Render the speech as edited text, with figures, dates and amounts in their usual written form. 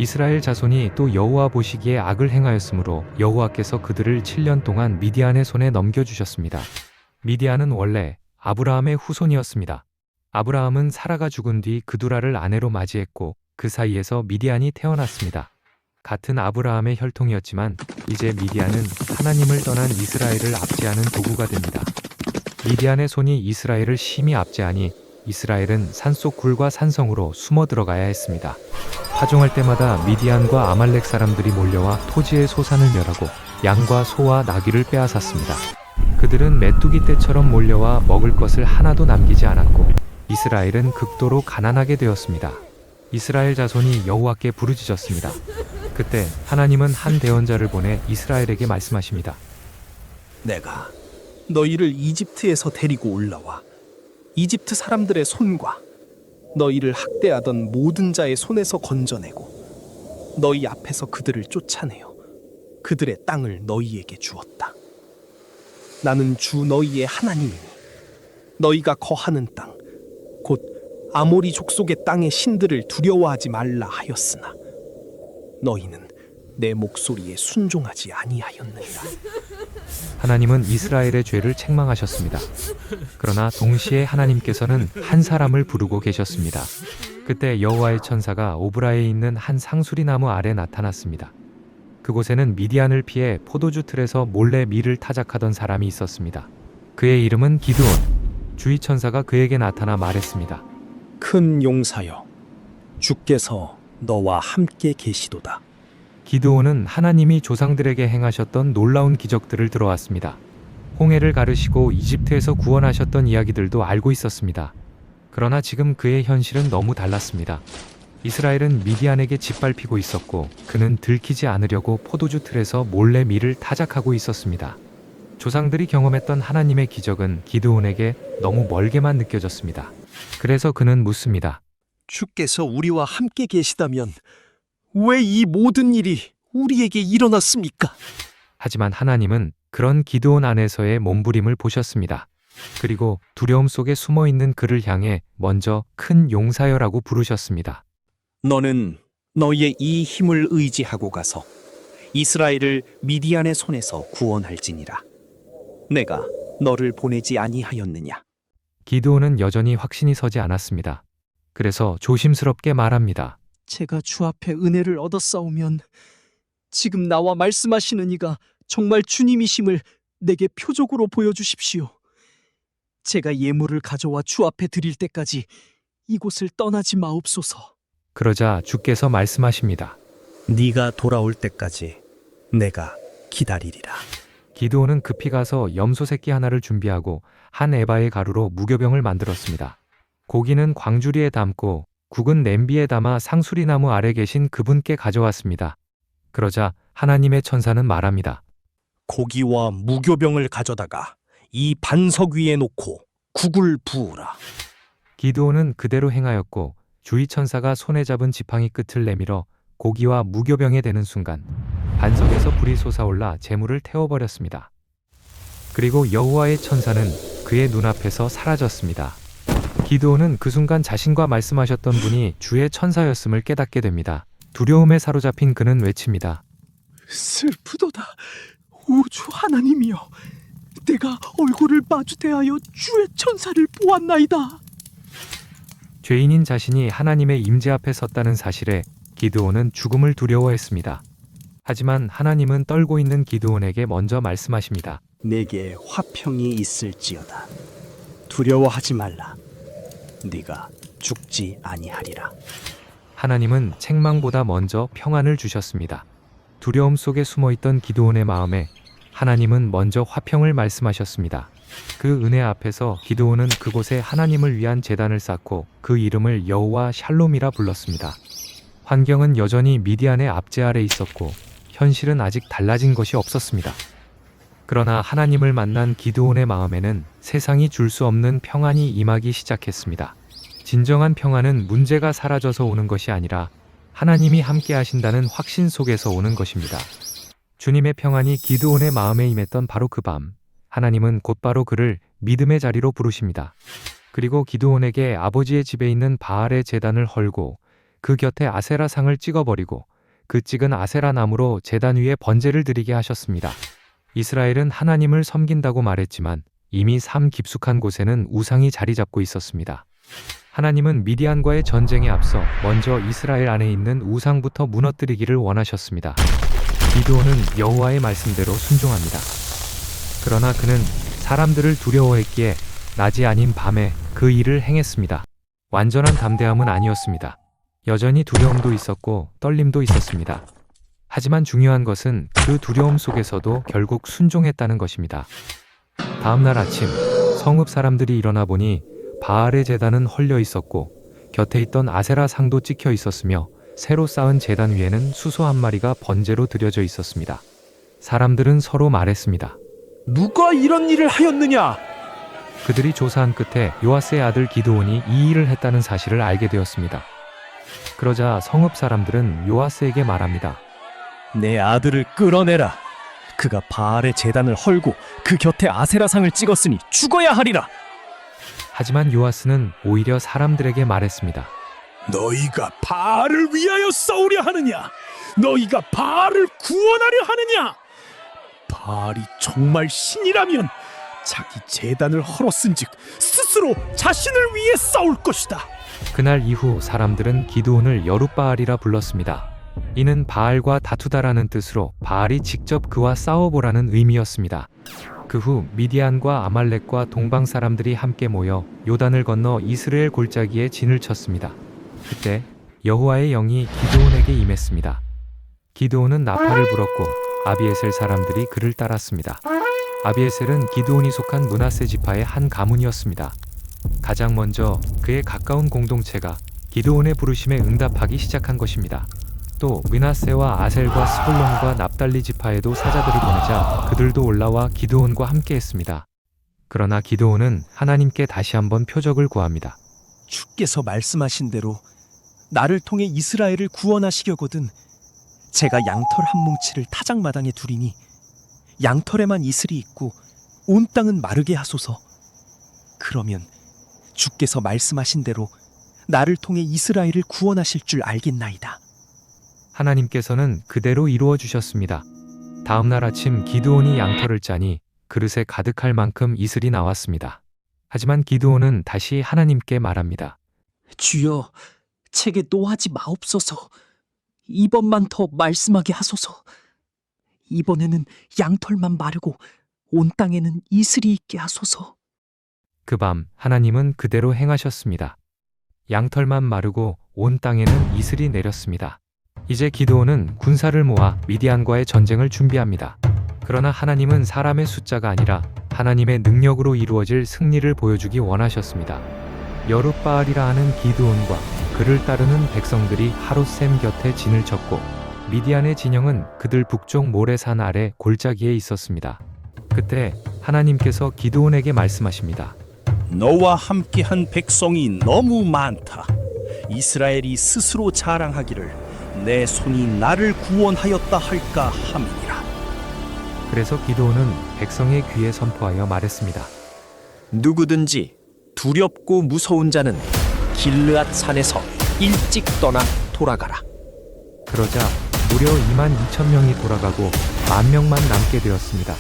이스라엘 자손이 또 여호와 보시기에 악을 행하였으므로 여호와께서 그들을 7년 동안 미디안의 손에 넘겨주셨습니다. 미디안은 원래 아브라함의 후손이었습니다. 아브라함은 사라가 죽은 뒤 그두라를 아내로 맞이했고 그 사이에서 미디안이 태어났습니다. 같은 아브라함의 혈통이었지만 이제 미디안은 하나님을 떠난 이스라엘을 압제하는 도구가 됩니다. 미디안의 손이 이스라엘을 심히 압제하니 이스라엘은 산속 굴과 산성으로 숨어 들어가야 했습니다. 파종할 때마다 미디안과 아말렉 사람들이 몰려와 토지의 소산을 멸하고 양과 소와 나귀를 빼앗았습니다. 그들은 메뚜기 떼처럼 몰려와 먹을 것을 하나도 남기지 않았고 이스라엘은 극도로 가난하게 되었습니다. 이스라엘 자손이 여호와께 부르짖었습니다. 그때 하나님은 한 대언자를 보내 이스라엘에게 말씀하십니다. 내가 너희를 이집트에서 데리고 올라와 이집트 사람들의 손과 너희를 학대하던 모든 자의 손에서 건져내고 너희 앞에서 그들을 쫓아내어 그들의 땅을 너희에게 주었다. 나는 주 너희의 하나님이니 너희가 거하는 땅 곧 아모리 족속의 땅의 신들을 두려워하지 말라 하였으나 너희는 내 목소리에 순종하지 아니하였느니라. 하나님은 이스라엘의 죄를 책망하셨습니다. 그러나 동시에 하나님께서는 한 사람을 부르고 계셨습니다. 그때 여호와의 천사가 오브라에 있는 한 상수리 나무 아래 나타났습니다. 그곳에는 미디안을 피해 포도주 틀에서 몰래 밀을 타작하던 사람이 있었습니다. 그의 이름은 기드온. 주의 천사가 그에게 나타나 말했습니다. 큰 용사여, 주께서 너와 함께 계시도다. 기드온은 하나님이 조상들에게 행하셨던 놀라운 기적들을 들어왔습니다. 홍해를 가르시고 이집트에서 구원하셨던 이야기들도 알고 있었습니다. 그러나 지금 그의 현실은 너무 달랐습니다. 이스라엘은 미디안에게 짓밟히고 있었고 그는 들키지 않으려고 포도주 틀에서 몰래 밀을 타작하고 있었습니다. 조상들이 경험했던 하나님의 기적은 기드온에게 너무 멀게만 느껴졌습니다. 그래서 그는 묻습니다. 주께서 우리와 함께 계시다면 왜 이 모든 일이 우리에게 일어났습니까? 하지만 하나님은 그런 기드온 안에서의 몸부림을 보셨습니다. 그리고 두려움 속에 숨어 있는 그를 향해 먼저 큰 용사여라고 부르셨습니다. 너는 너희의 이 힘을 의지하고 가서 이스라엘을 미디안의 손에서 구원할지니라. 내가 너를 보내지 아니하였느냐? 기드온은 여전히 확신이 서지 않았습니다. 그래서 조심스럽게 말합니다. 제가 주 앞에 은혜를 얻었사오면 지금 나와 말씀하시는 이가 정말 주님이심을 내게 표적으로 보여주십시오. 제가 예물을 가져와 주 앞에 드릴 때까지 이곳을 떠나지 마옵소서. 그러자 주께서 말씀하십니다. 네가 돌아올 때까지 내가 기다리리라. 기드온은 급히 가서 염소 새끼 하나를 준비하고 한 에바의 가루로 무교병을 만들었습니다. 고기는 광주리에 담고 국은 냄비에 담아 상수리 나무 아래 계신 그분께 가져왔습니다. 그러자 하나님의 천사는 말합니다. 고기와 무교병을 가져다가 이 반석 위에 놓고 국을 부으라. 기드온은 그대로 행하였고 주의 천사가 손에 잡은 지팡이 끝을 내밀어 고기와 무교병에 대는 순간 반석에서 불이 솟아올라 재물을 태워버렸습니다. 그리고 여호와의 천사는 그의 눈앞에서 사라졌습니다. 기드온은 그 순간 자신과 말씀하셨던 분이 주의 천사였음을 깨닫게 됩니다. 두려움에 사로잡힌 그는 외칩니다. 슬프도다. 오 주 하나님이여, 내가 얼굴을 마주대하여 주의 천사를 보았나이다. 죄인인 자신이 하나님의 임재 앞에 섰다는 사실에 기드온은 죽음을 두려워했습니다. 하지만 하나님은 떨고 있는 기드온에게 먼저 말씀하십니다. 내게 화평이 있을지어다. 두려워하지 말라. 네가 죽지 아니하리라. 하나님은 책망보다 먼저 평안을 주셨습니다. 두려움 속에 숨어있던 기드온의 마음에 하나님은 먼저 화평을 말씀하셨습니다. 그 은혜 앞에서 기드온은 그곳에 하나님을 위한 제단을 쌓고 그 이름을 여호와 샬롬이라 불렀습니다. 환경은 여전히 미디안의 압제 아래 있었고 현실은 아직 달라진 것이 없었습니다. 그러나 하나님을 만난 기드온의 마음에는 세상이 줄 수 없는 평안이 임하기 시작했습니다. 진정한 평안은 문제가 사라져서 오는 것이 아니라 하나님이 함께 하신다는 확신 속에서 오는 것입니다. 주님의 평안이 기드온의 마음에 임했던 바로 그 밤, 하나님은 곧바로 그를 믿음의 자리로 부르십니다. 그리고 기드온에게 아버지의 집에 있는 바알의 제단을 헐고 그 곁에 아세라상을 찍어버리고 그 찍은 아세라 나무로 제단 위에 번제를 드리게 하셨습니다. 이스라엘은 하나님을 섬긴다고 말했지만 이미 삶 깊숙한 곳에는 우상이 자리 잡고 있었습니다. 하나님은 미디안과의 전쟁에 앞서 먼저 이스라엘 안에 있는 우상부터 무너뜨리기를 원하셨습니다. 기드온은 여호와의 말씀대로 순종합니다. 그러나 그는 사람들을 두려워했기에 낮이 아닌 밤에 그 일을 행했습니다. 완전한 담대함은 아니었습니다. 여전히 두려움도 있었고 떨림도 있었습니다. 하지만 중요한 것은 그 두려움 속에서도 결국 순종했다는 것입니다. 다음 날 아침 성읍 사람들이 일어나 보니 바알의 제단은 헐려 있었고 곁에 있던 아세라 상도 찍혀 있었으며 새로 쌓은 제단 위에는 수소 한 마리가 번제로 드려져 있었습니다. 사람들은 서로 말했습니다. 누가 이런 일을 하였느냐? 그들이 조사한 끝에 요아스의 아들 기드온이 이 일을 했다는 사실을 알게 되었습니다. 그러자 성읍 사람들은 요아스에게 말합니다. 내 아들을 끌어내라. 그가 바알의 제단을 헐고 그 곁에 아세라상을 찍었으니 죽어야 하리라. 하지만 요아스는 오히려 사람들에게 말했습니다. 너희가 바알을 위하여 싸우려 하느냐? 너희가 바알을 구원하려 하느냐? 바알이 정말 신이라면 자기 제단을 헐었은즉 스스로 자신을 위해 싸울 것이다. 그날 이후 사람들은 기드온을 여룻바알이라 불렀습니다. 이는 바알과 다투다라는 뜻으로 바알이 직접 그와 싸워보라는 의미였습니다. 그 후 미디안과 아말렉과 동방 사람들이 함께 모여 요단을 건너 이스라엘 골짜기에 진을 쳤습니다. 그때 여호와의 영이 기드온에게 임했습니다. 기드온은 나팔을 불었고 아비에셀 사람들이 그를 따랐습니다. 아비에셀은 기드온이 속한 므낫세 지파의 한 가문이었습니다. 가장 먼저 그의 가까운 공동체가 기드온의 부르심에 응답하기 시작한 것입니다. 또 므낫세와 아셀과 스불론과 납달리 지파에도 사자들을 보내자 그들도 올라와 기드온과 함께했습니다. 그러나 기드온은 하나님께 다시 한번 표적을 구합니다. 주께서 말씀하신 대로 나를 통해 이스라엘을 구원하시려거든 제가 양털 한 뭉치를 타작마당에 두리니 양털에만 이슬이 있고 온 땅은 마르게 하소서. 그러면 주께서 말씀하신 대로 나를 통해 이스라엘을 구원하실 줄 알겠나이다. 하나님께서는 그대로 이루어 주셨습니다. 다음 날 아침 기드온이 양털을 짜니 그릇에 가득할 만큼 이슬이 나왔습니다. 하지만 기드온은 다시 하나님께 말합니다. 주여, 제게 노하지 마옵소서. 이번만 더 말씀하게 하소서. 이번에는 양털만 마르고 온 땅에는 이슬이 있게 하소서. 그 밤 하나님은 그대로 행하셨습니다. 양털만 마르고 온 땅에는 이슬이 내렸습니다. 이제 기드온은 군사를 모아 미디안과의 전쟁을 준비합니다. 그러나 하나님은 사람의 숫자가 아니라 하나님의 능력으로 이루어질 승리를 보여주기 원하셨습니다. 여룻바알이라 하는 기드온과 그를 따르는 백성들이 하룻샘 곁에 진을 쳤고 미디안의 진영은 그들 북쪽 모래산 아래 골짜기에 있었습니다. 그때 하나님께서 기드온에게 말씀하십니다. 너와 함께한 백성이 너무 많다. 이스라엘이 스스로 자랑하기를 내 손이 나를 구원하였다 할까 함이니라. 그래서 기드온은 백성의 귀에 선포하여 말했습니다. 누구든지 두렵고 무서운 자는 길르앗 산에서 일찍 떠나 돌아가라. 그러자 무려 22,000명이 돌아가고 10,000명만 남게 되었습니다.